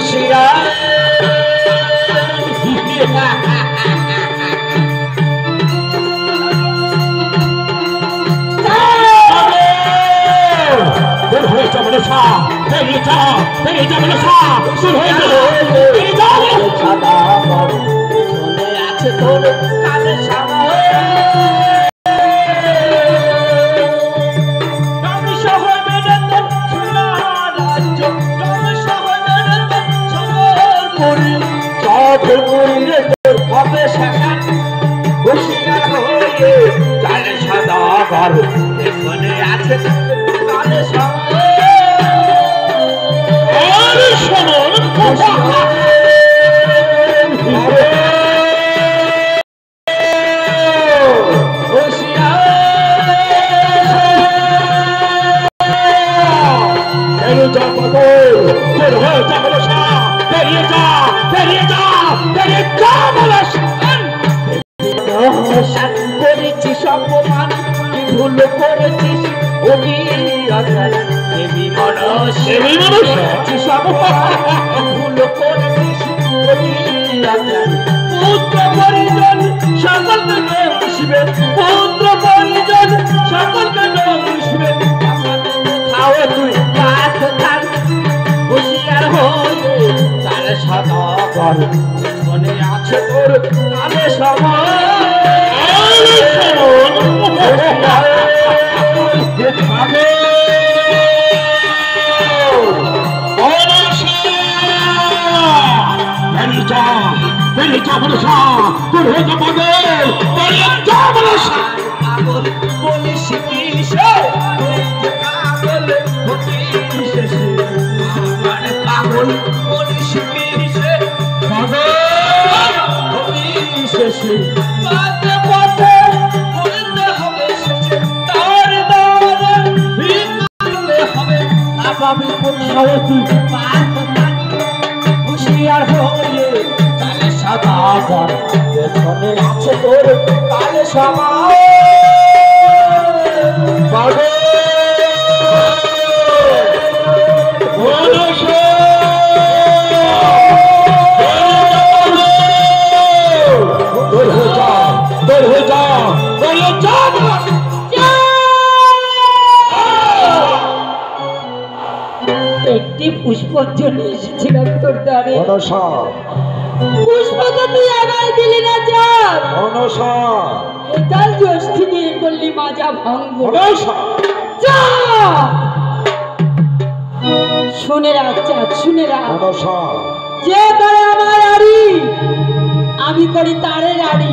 বসিয়া আছে তোর কানে সামা হবে শাসন হুশিয়ার হয়ে কালে সাদা ঘর এখানে আছে কালে সামনে করেছিস অপমান কি ভুল করেছিস দেবী মানুষ ভুল করেছিস পুত্র পরিজন সকলকে বসবে পুত্র পরিজন সকলকে বসবে খাওয়া তুই হুশিয়ার হয়ে কালে সাদা ঘর মনে আছে তোর কালে সময় হুশিয়ার হয়ে কালে সাদা ঘর পেছনে আছে তোর কালে সমাজ একটি পুষ্পর জন্য এসেছিলাম তোর দ্বারে পুষ্প তো তুই আগায় দিলি না তার জ্যোষ্ঠী নিয়ে করলি মাজা ভাঙবো শুনে রাখ শুনে রাখ যে করে আমার আড়ি আমি করি তারে আড়ি